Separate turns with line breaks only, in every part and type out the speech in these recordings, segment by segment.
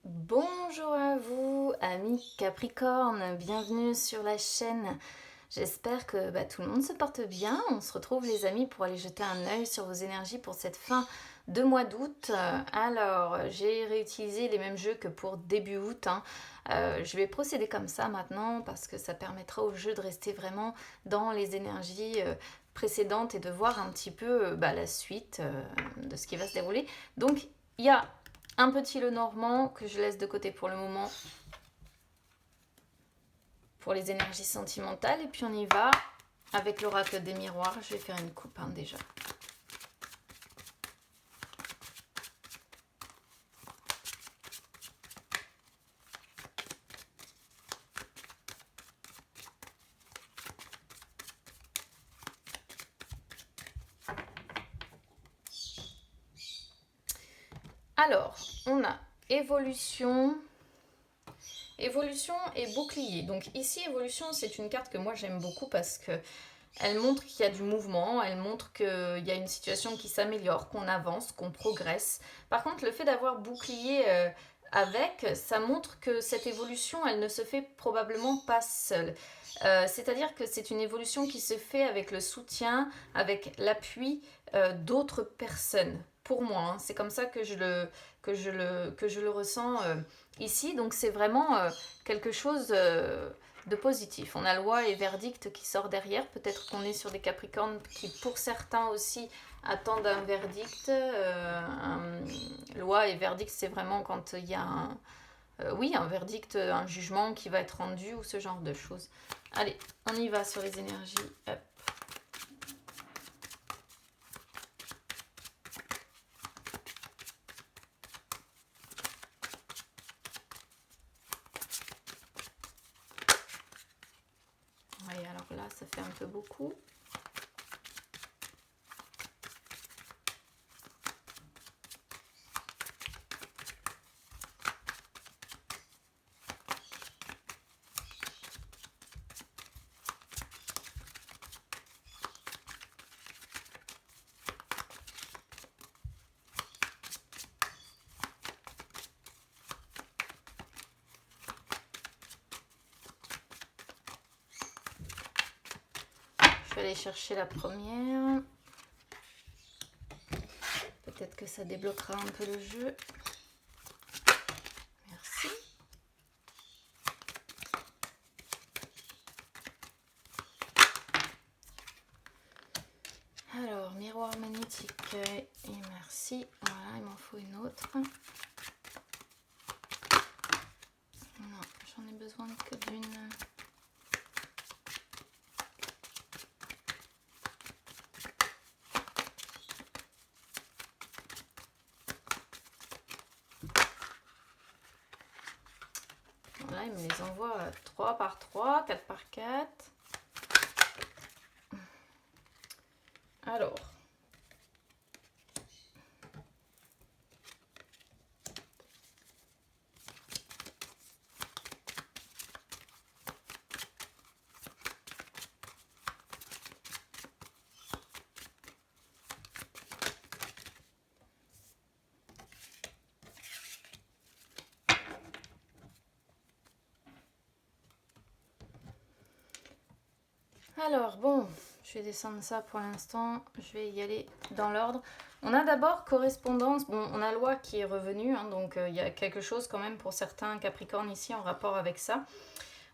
Bonjour à vous, amis Capricorne, bienvenue sur la chaîne. J'espère que tout le monde se porte bien. On se retrouve les amis pour aller jeter un œil sur vos énergies pour cette fin de mois d'août. Alors, j'ai réutilisé les mêmes jeux que pour début août, hein. Je vais procéder comme ça maintenant parce que ça permettra au jeu de rester vraiment dans les énergies précédentes et de voir un petit peu la suite de ce qui va se dérouler. Donc, il y a un petit le normand que je laisse de côté pour le moment pour les énergies sentimentales. Et puis on y va avec l'oracle des miroirs. Je vais faire une coupe déjà. Alors, on a évolution, évolution et bouclier. Donc ici, évolution, c'est une carte que moi j'aime beaucoup parce que elle montre qu'il y a du mouvement, elle montre qu'il y a une situation qui s'améliore, qu'on avance, qu'on progresse. Par contre, le fait d'avoir bouclier avec, ça montre que cette évolution, elle ne se fait probablement pas seule. C'est-à-dire que c'est une évolution qui se fait avec le soutien, avec l'appui d'autres personnes. Pour moi, hein, c'est comme ça que je le ressens ici. Donc c'est vraiment quelque chose de positif. On a loi et verdict qui sort derrière. Peut-être qu'on est sur des Capricornes qui, pour certains aussi, attendent un verdict. Loi et verdict, c'est vraiment quand il y a un verdict, un jugement qui va être rendu ou ce genre de choses. Allez, on y va sur les énergies. Hop. Oui, alors là, ça fait un peu beaucoup. Je vais aller chercher la première. Peut-être que ça débloquera un peu le jeu. Merci. Alors, miroir magnétique et merci. Voilà, il m'en faut une autre. Non, j'en ai besoin que d'une. Voilà, il me les envoie 3 par 3, 4 par 4. Alors. Alors, bon, je vais descendre ça pour l'instant. Je vais y aller dans l'ordre. On a d'abord correspondance. Bon, on a loi qui est revenue, hein, donc il y a quelque chose quand même pour certains Capricornes ici en rapport avec ça.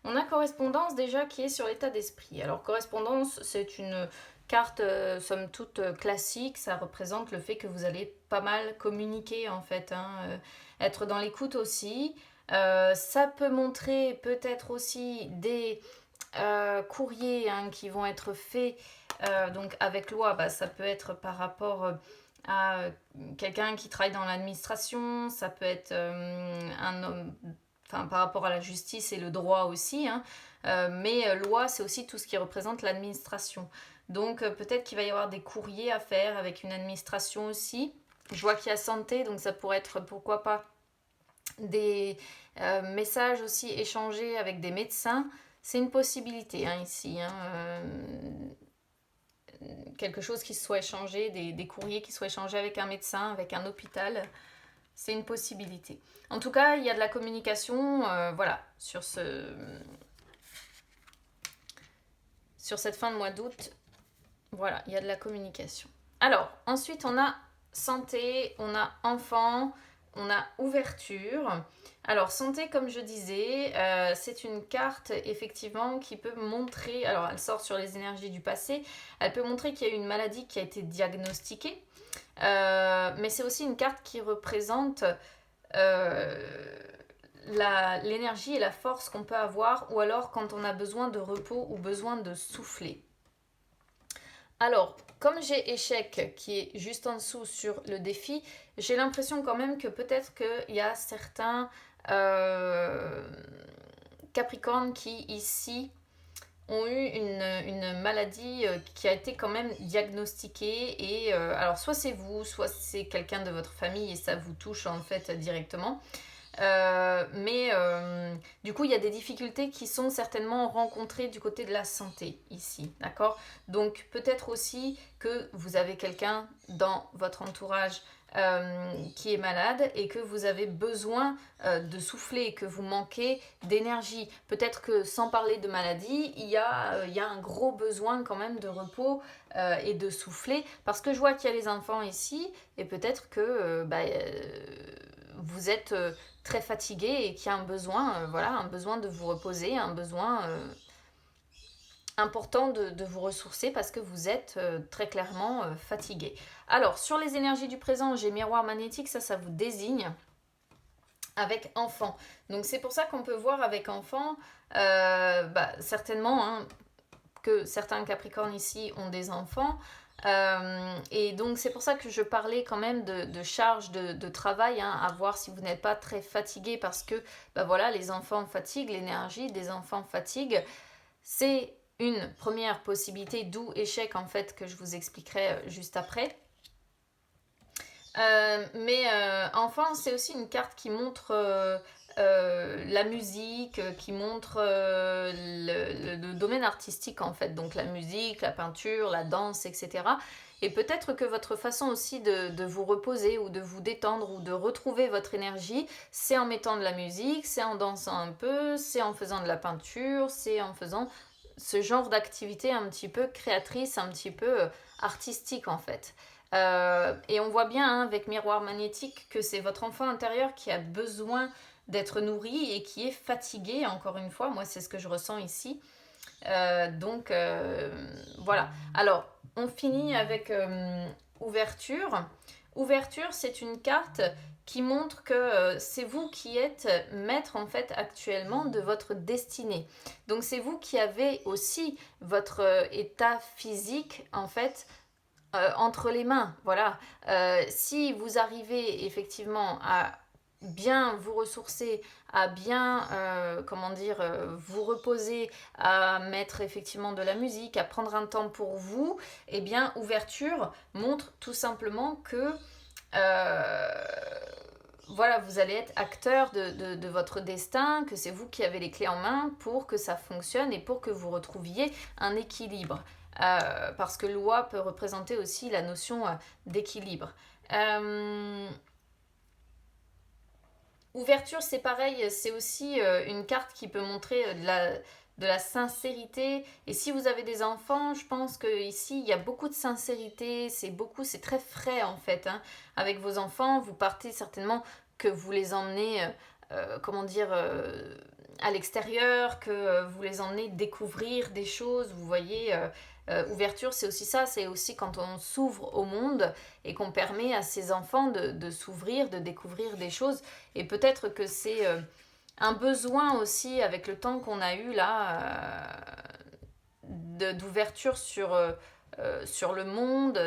On a correspondance déjà qui est sur l'état d'esprit. Alors, correspondance, c'est une carte somme toute classique. Ça représente le fait que vous allez pas mal communiquer en fait, hein, être dans l'écoute aussi. Ça peut montrer peut-être aussi des courriers hein, qui vont être faits donc avec loi, ça peut être par rapport à quelqu'un qui travaille dans l'administration, ça peut être un homme, enfin par rapport à la justice et le droit aussi, hein. Mais loi c'est aussi tout ce qui représente l'administration. Donc peut-être qu'il va y avoir des courriers à faire avec une administration aussi. Je vois qu'il y a santé, donc ça pourrait être pourquoi pas des messages aussi échangés avec des médecins. C'est une possibilité hein, ici. Hein, quelque chose qui soit échangé, des courriers qui soient échangés avec un médecin, avec un hôpital. C'est une possibilité. En tout cas, il y a de la communication, voilà, sur cette fin de mois d'août. Voilà, il y a de la communication. Alors, ensuite, on a santé, on a enfant, on a ouverture. Alors, santé, comme je disais, c'est une carte, effectivement, qui peut montrer... Alors, elle sort sur les énergies du passé. Elle peut montrer qu'il y a eu une maladie qui a été diagnostiquée. Mais c'est aussi une carte qui représente l'énergie et la force qu'on peut avoir, ou alors quand on a besoin de repos ou besoin de souffler. Alors, comme j'ai échec qui est juste en dessous sur le défi, j'ai l'impression quand même que peut-être qu'il y a certains Capricornes qui ici ont eu une maladie qui a été quand même diagnostiquée et alors soit c'est vous, soit c'est quelqu'un de votre famille et ça vous touche en fait directement. Mais du coup, il y a des difficultés qui sont certainement rencontrées du côté de la santé ici, d'accord? Donc peut-être aussi que vous avez quelqu'un dans votre entourage qui est malade et que vous avez besoin de souffler, que vous manquez d'énergie. Peut-être que sans parler de maladie, il y a un gros besoin quand même de repos et de souffler, parce que je vois qu'il y a les enfants ici et peut-être que vous êtes très fatigué et qu'il y a un besoin, un besoin de vous reposer, un besoin important de vous ressourcer parce que vous êtes très clairement fatigué. Alors, sur les énergies du présent, j'ai miroir magnétique, ça vous désigne avec enfant. Donc, c'est pour ça qu'on peut voir avec enfant, certainement hein, que certains Capricornes ici ont des enfants. Et donc c'est pour ça que je parlais quand même de charge de travail, hein, à voir si vous n'êtes pas très fatigué, parce que voilà, les enfants fatiguent, l'énergie des enfants fatigue. C'est une première possibilité, d'où échec en fait, que je vous expliquerai juste après. Mais enfant, c'est aussi une carte qui montre la musique, qui montre le domaine artistique en fait, donc la musique, la peinture, la danse, etc. Et peut-être que votre façon aussi de vous reposer ou de vous détendre ou de retrouver votre énergie, c'est en mettant de la musique, c'est en dansant un peu, c'est en faisant de la peinture, c'est en faisant ce genre d'activité un petit peu créatrice, un petit peu artistique en fait. Et on voit bien hein, avec miroir magnétique que c'est votre enfant intérieur qui a besoin d'être nourri et qui est fatigué, encore une fois, moi c'est ce que je ressens ici. Donc voilà. Alors, on finit avec ouverture. Ouverture, c'est une carte qui montre que c'est vous qui êtes maître en fait actuellement de votre destinée. Donc c'est vous qui avez aussi votre état physique en fait entre les mains. Voilà. Si vous arrivez effectivement à bien vous ressourcer, à bien vous reposer, à mettre effectivement de la musique, à prendre un temps pour vous, eh bien ouverture montre tout simplement que vous allez être acteur de votre destin, que c'est vous qui avez les clés en main pour que ça fonctionne et pour que vous retrouviez un équilibre. Parce que loi peut représenter aussi la notion d'équilibre. Ouverture, c'est pareil, c'est aussi une carte qui peut montrer de la sincérité. Et si vous avez des enfants, je pense qu'ici, il y a beaucoup de sincérité, c'est très frais en fait. Hein. Avec vos enfants, vous partez certainement que vous les emmenez, à l'extérieur, que vous les emmenez découvrir des choses, vous voyez... ouverture, c'est aussi ça, c'est aussi quand on s'ouvre au monde et qu'on permet à ses enfants de s'ouvrir, de découvrir des choses. Et peut-être que c'est un besoin aussi, avec le temps qu'on a eu là, d'ouverture sur le monde,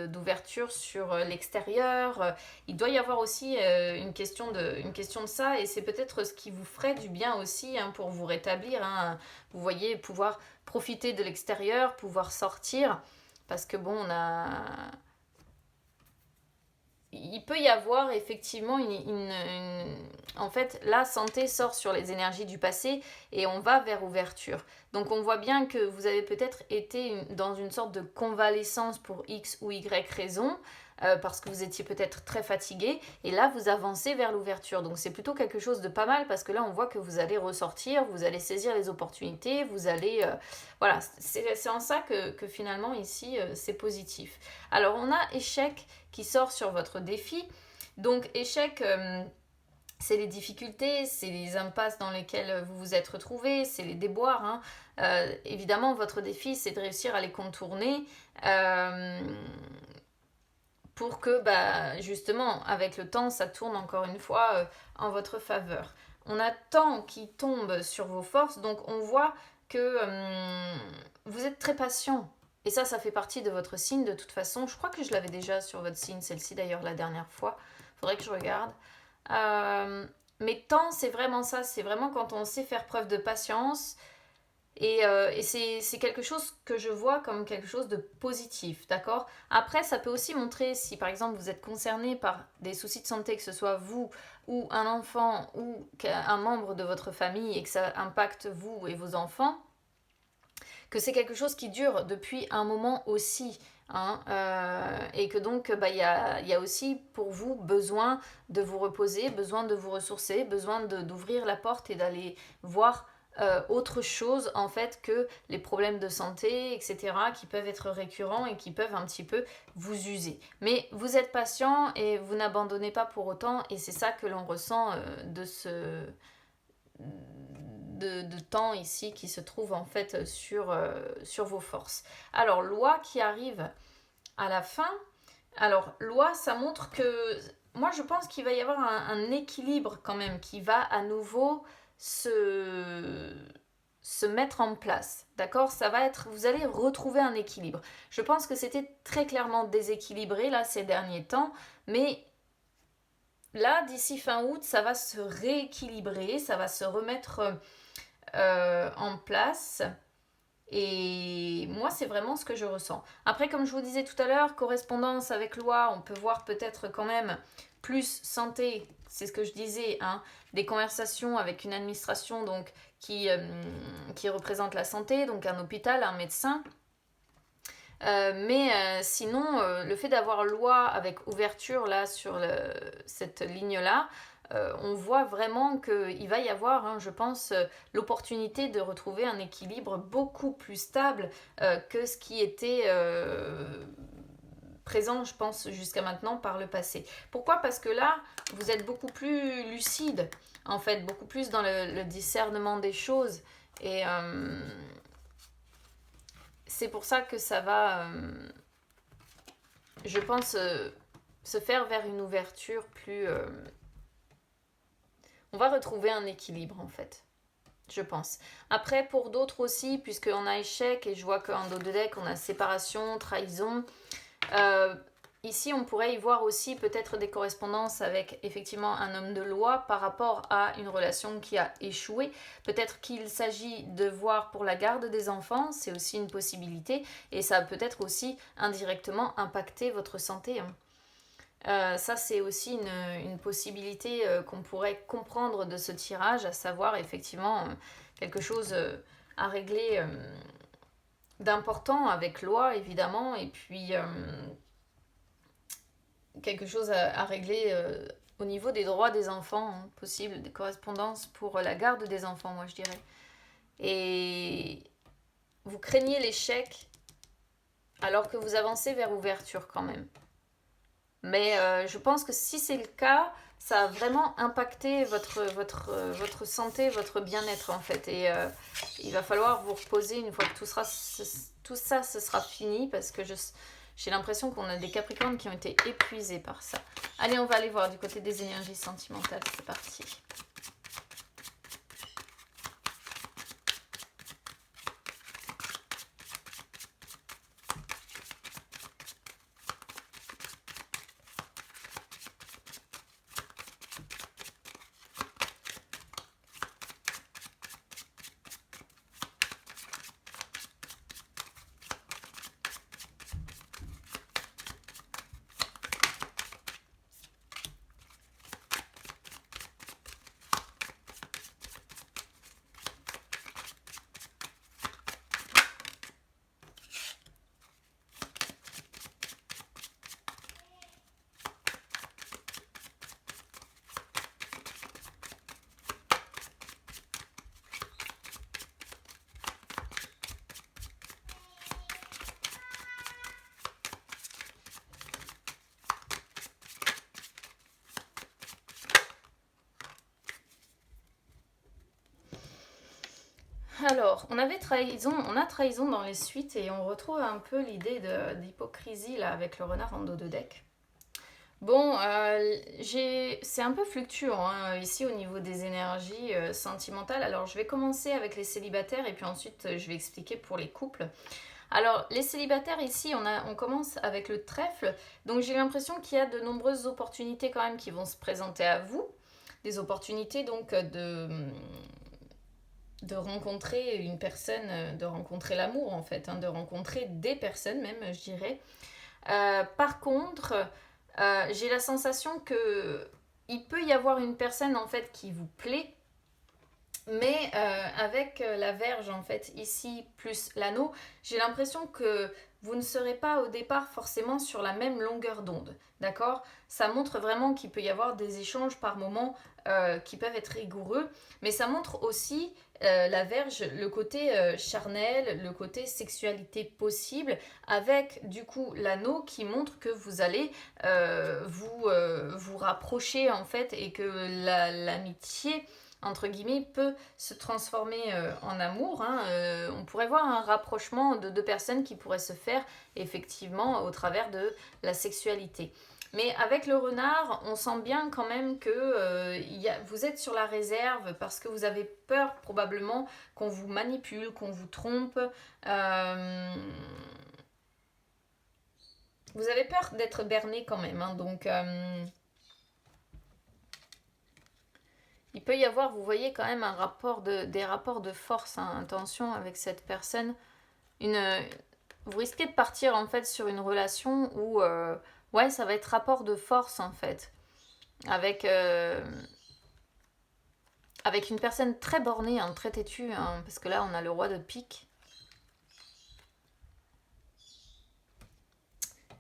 d'ouverture sur l'extérieur. Il doit y avoir aussi une question de ça, et c'est peut-être ce qui vous ferait du bien aussi hein, pour vous rétablir. Hein. Vous voyez, pouvoir profiter de l'extérieur, pouvoir sortir, parce que bon, il peut y avoir effectivement en fait, la santé sort sur les énergies du passé et on va vers ouverture. Donc on voit bien que vous avez peut-être été dans une sorte de convalescence pour X ou Y raison. parce que vous étiez peut-être très fatigué, et là vous avancez vers l'ouverture. Donc c'est plutôt quelque chose de pas mal, parce que là on voit que vous allez ressortir, vous allez saisir les opportunités, vous allez... voilà, c'est en ça que finalement ici c'est positif. Alors on a échec qui sort sur votre défi. Donc échec... c'est les difficultés, c'est les impasses dans lesquelles vous vous êtes retrouvés, c'est les déboires. Hein. Évidemment, votre défi, c'est de réussir à les contourner pour que, justement, avec le temps, ça tourne encore une fois en votre faveur. On a temps qui tombe sur vos forces, donc on voit que vous êtes très patient. Et ça fait partie de votre signe de toute façon. Je crois que je l'avais déjà sur votre signe, celle-ci d'ailleurs la dernière fois. Faudrait que je regarde. Mais temps, c'est vraiment ça, c'est vraiment quand on sait faire preuve de patience et c'est quelque chose que je vois comme quelque chose de positif, d'accord? Après, ça peut aussi montrer si par exemple vous êtes concerné par des soucis de santé, que ce soit vous ou un enfant ou un membre de votre famille et que ça impacte vous et vos enfants, que c'est quelque chose qui dure depuis un moment aussi. Hein, et que donc y a aussi pour vous besoin de vous reposer, besoin de vous ressourcer, besoin d'ouvrir la porte et d'aller voir autre chose en fait que les problèmes de santé, etc., qui peuvent être récurrents et qui peuvent un petit peu vous user. Mais vous êtes patient et vous n'abandonnez pas pour autant, et c'est ça que l'on ressent de ce... De temps ici qui se trouve en fait sur vos forces. Alors, loi qui arrive à la fin. Alors, loi, ça montre que... Moi, je pense qu'il va y avoir un équilibre quand même qui va à nouveau se mettre en place. D'accord? Ça va être... Vous allez retrouver un équilibre. Je pense que c'était très clairement déséquilibré là ces derniers temps, mais... Là, d'ici fin août, ça va se rééquilibrer, ça va se remettre en place. Et moi, c'est vraiment ce que je ressens. Après, comme je vous disais tout à l'heure, correspondance avec loi, on peut voir peut-être quand même plus santé, c'est ce que je disais, hein, des conversations avec une administration donc, qui représente la santé, donc un hôpital, un médecin. Mais sinon, le fait d'avoir loi avec ouverture là sur cette ligne-là, on voit vraiment qu'il va y avoir, hein, je pense, l'opportunité de retrouver un équilibre beaucoup plus stable que ce qui était présent, je pense, jusqu'à maintenant par le passé. Pourquoi? Parce que là, vous êtes beaucoup plus lucide, en fait, beaucoup plus dans le discernement des choses. Et c'est pour ça que ça va, je pense, se faire vers une ouverture plus... on va retrouver un équilibre en fait, je pense. Après, pour d'autres aussi, puisqu'on a échec, et je vois qu'en dos de deck, on a séparation, trahison. Ici, on pourrait y voir aussi peut-être des correspondances avec effectivement un homme de loi par rapport à une relation qui a échoué. Peut-être qu'il s'agit de voir pour la garde des enfants, c'est aussi une possibilité. Et ça peut être aussi indirectement impacter votre santé. Ça, c'est aussi une possibilité qu'on pourrait comprendre de ce tirage, à savoir effectivement quelque chose à régler d'important avec loi, évidemment, et puis quelque chose à régler au niveau des droits des enfants, hein, possible, des correspondances pour la garde des enfants, moi je dirais. Et vous craignez l'échec alors que vous avancez vers ouverture quand même. Mais je pense que si c'est le cas, ça a vraiment impacté votre santé, votre bien-être en fait. Et il va falloir vous reposer une fois que tout ça ce sera fini, parce que j'ai l'impression qu'on a des Capricornes qui ont été épuisés par ça. Allez, on va aller voir du côté des énergies sentimentales, c'est parti. Alors, on a trahison dans les suites et on retrouve un peu l'idée d'hypocrisie là avec le renard en dos de deck. Bon, c'est un peu fluctuant hein, ici au niveau des énergies sentimentales. Alors, je vais commencer avec les célibataires et puis ensuite je vais expliquer pour les couples. Alors, les célibataires ici, on commence avec le trèfle. Donc, j'ai l'impression qu'il y a de nombreuses opportunités quand même qui vont se présenter à vous. Des opportunités donc de rencontrer une personne, de rencontrer l'amour en fait, hein, de rencontrer des personnes même, je dirais. Par contre, j'ai la sensation que il peut y avoir une personne en fait qui vous plaît, mais avec la verge en fait ici plus l'anneau, j'ai l'impression que vous ne serez pas au départ forcément sur la même longueur d'onde, d'accord? Ça montre vraiment qu'il peut y avoir des échanges par moments qui peuvent être rigoureux, mais ça montre aussi la verge, le côté charnel, le côté sexualité possible, avec du coup l'anneau qui montre que vous allez vous rapprocher en fait et que l'amitié entre guillemets, peut se transformer en amour. Hein. On pourrait voir un rapprochement de deux personnes qui pourrait se faire effectivement au travers de la sexualité. Mais avec le renard, on sent bien quand même que vous êtes sur la réserve parce que vous avez peur probablement qu'on vous manipule, qu'on vous trompe. Vous avez peur d'être berné quand même. Hein, donc... il peut y avoir, vous voyez, quand même des rapports de force, hein, attention avec cette personne. Vous risquez de partir en fait sur une relation où, ouais, ça va être rapport de force en fait. Avec, avec une personne très bornée, hein, très têtue, hein, parce que là on a le roi de pique.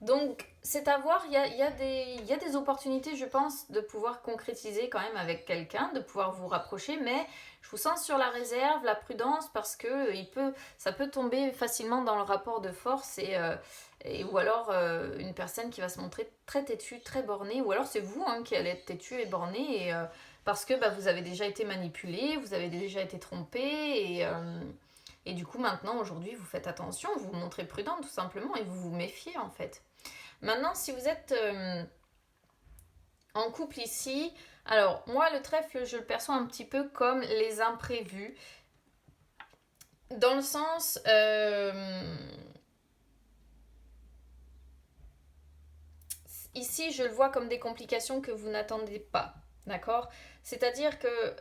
Donc, c'est à voir, il y a des opportunités, je pense, de pouvoir concrétiser quand même avec quelqu'un, de pouvoir vous rapprocher, mais je vous sens sur la réserve, la prudence, parce que ça peut tomber facilement dans le rapport de force, ou alors une personne qui va se montrer très têtue, très bornée, ou alors c'est vous hein, qui allez être têtue et bornée, parce que bah, vous avez déjà été manipulé, vous avez déjà été trompé, et du coup maintenant, aujourd'hui, vous faites attention, vous vous montrez prudent tout simplement, et vous vous méfiez en fait. Maintenant, si vous êtes en couple ici, alors moi le trèfle je le perçois un petit peu comme les imprévus, dans le sens ici je le vois comme des complications que vous n'attendez pas, d'accord? C'est-à-dire que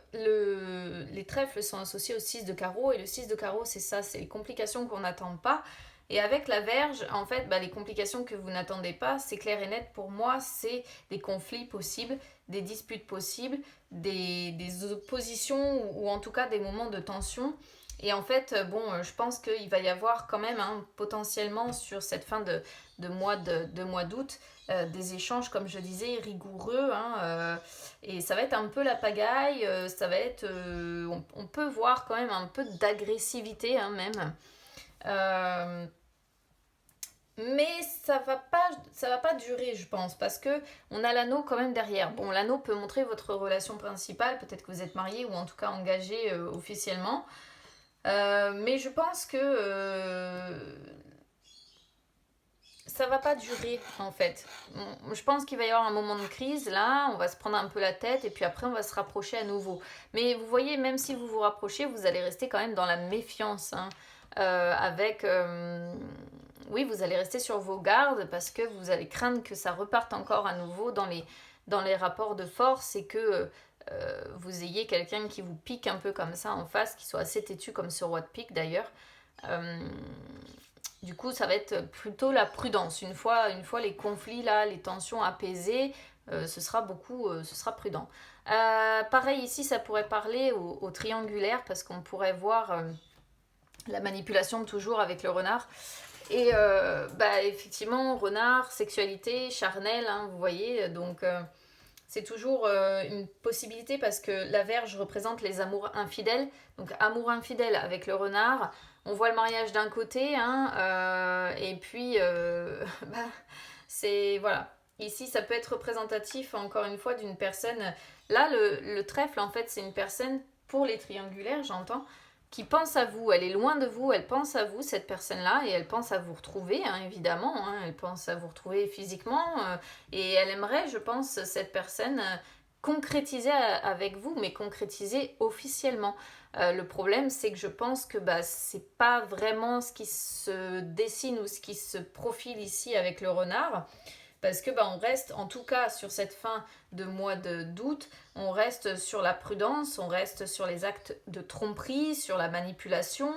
les trèfles sont associés au 6 de carreau et le 6 de carreau c'est ça, c'est les complications qu'on n'attend pas. Et avec la verge, en fait, bah, les complications que vous n'attendez pas, c'est clair et net pour moi, c'est des conflits possibles, des disputes possibles, des oppositions ou en tout cas des moments de tension. Et en fait, bon, je pense qu'il va y avoir quand même hein, potentiellement sur cette fin de mois d'août des échanges, comme je disais, rigoureux. Hein, et ça va être un peu la pagaille, ça va être... on peut voir quand même un peu d'agressivité hein, même. Mais ça va pas durer, je pense, parce que on a l'anneau quand même derrière. Bon, l'anneau peut montrer votre relation principale, peut-être que vous êtes marié ou en tout cas engagé officiellement. Mais je pense que ça va pas durer en fait. Je pense qu'il va y avoir un moment de crise là, on va se prendre un peu la tête et puis après on va se rapprocher à nouveau. Mais vous voyez, même si vous vous rapprochez, vous allez rester quand même dans la méfiance. Hein, avec oui, vous allez rester sur vos gardes parce que vous allez craindre que ça reparte encore à nouveau dans les rapports de force et que vous ayez quelqu'un qui vous pique un peu comme ça en face, qui soit assez têtu comme ce roi de pique d'ailleurs. Du coup, ça va être plutôt la prudence. Une fois les conflits, là, les tensions apaisées, ce sera prudent. Pareil ici, ça pourrait parler au triangulaire parce qu'on pourrait voir la manipulation toujours avec le renard. Et bah, effectivement, renard, sexualité, charnel, hein, vous voyez, donc c'est toujours une possibilité parce que la Vierge représente les amours infidèles. Donc amour infidèle avec le renard, on voit le mariage d'un côté, hein, et puis bah, c'est voilà. Ici, ça peut être représentatif encore une fois d'une personne. Là, le trèfle, en fait, c'est une personne pour les triangulaires, j'entends. qui pense à vous, elle est loin de vous, elle pense à vous, cette personne-là, et elle pense à vous retrouver, hein, évidemment, hein, elle pense à vous retrouver physiquement, et elle aimerait, je pense, cette personne concrétiser avec vous, mais concrétiser officiellement. Le problème, c'est que je pense que bah, c'est pas vraiment ce qui se dessine ou ce qui se profile ici avec le renard. Parce que bah, on reste, en tout cas sur cette fin de mois d'août, on reste sur la prudence, on reste sur les actes de tromperie, sur la manipulation,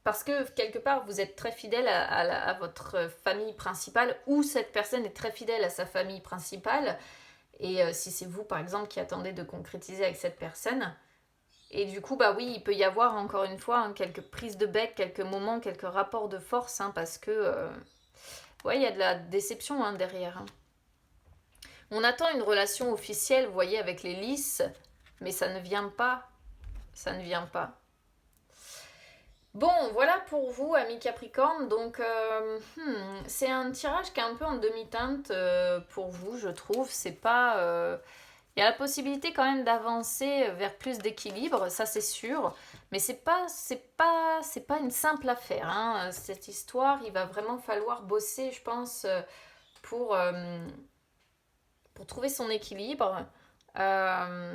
parce que quelque part vous êtes très fidèle à votre famille principale, ou cette personne est très fidèle à sa famille principale, et si c'est vous par exemple qui attendez de concrétiser avec cette personne, et du coup, bah oui, il peut y avoir encore une fois hein, quelques prises de bec, quelques moments, quelques rapports de force, hein, parce que ouais, il y a de la déception hein, derrière. Hein. On attend une relation officielle, vous voyez, avec les lys, mais ça ne vient pas. Ça ne vient pas. Bon, voilà pour vous, amis Capricorne. Donc, c'est un tirage qui est un peu en demi-teinte pour vous, je trouve. C'est pas. Il y a la possibilité quand même d'avancer vers plus d'équilibre, ça c'est sûr. Mais c'est pas une simple affaire. Hein. Cette histoire, il va vraiment falloir bosser, je pense, pour, euh, pour trouver son équilibre. Euh,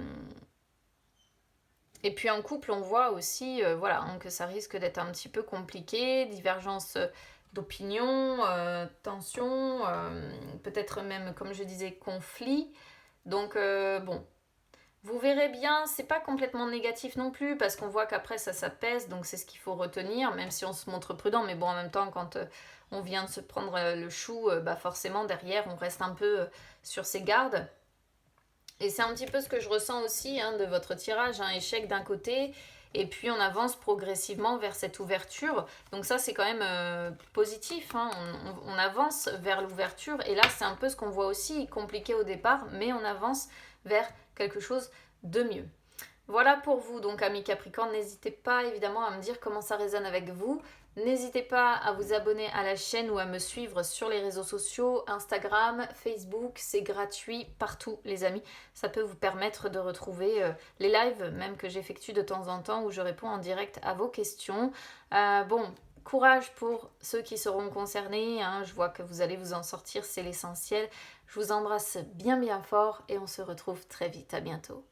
Et puis en couple, on voit aussi voilà, hein, que ça risque d'être un petit peu compliqué, divergence d'opinion, tension, peut-être même, comme je disais, conflit. Donc bon, vous verrez bien, c'est pas complètement négatif non plus, parce qu'on voit qu'après ça s'apaise, donc c'est ce qu'il faut retenir, même si on se montre prudent, mais bon, en même temps, quand on vient de se prendre le chou, bah forcément, derrière, on reste un peu sur ses gardes. Et c'est un petit peu ce que je ressens aussi hein, de votre tirage, un échec d'un côté, et puis on avance progressivement vers cette ouverture. Donc ça c'est quand même positif, hein. On avance vers l'ouverture, et là c'est un peu ce qu'on voit aussi, compliqué au départ, mais on avance vers quelque chose de mieux. Voilà pour vous, donc amis Capricorne, n'hésitez pas évidemment à me dire comment ça résonne avec vous. N'hésitez pas à vous abonner à la chaîne ou à me suivre sur les réseaux sociaux, Instagram, Facebook, c'est gratuit partout les amis. Ça peut vous permettre de retrouver les lives même que j'effectue de temps en temps où je réponds en direct à vos questions. Bon, courage pour ceux qui seront concernés, hein. Je vois que vous allez vous en sortir, c'est l'essentiel. Je vous embrasse bien bien fort et on se retrouve très vite, à bientôt.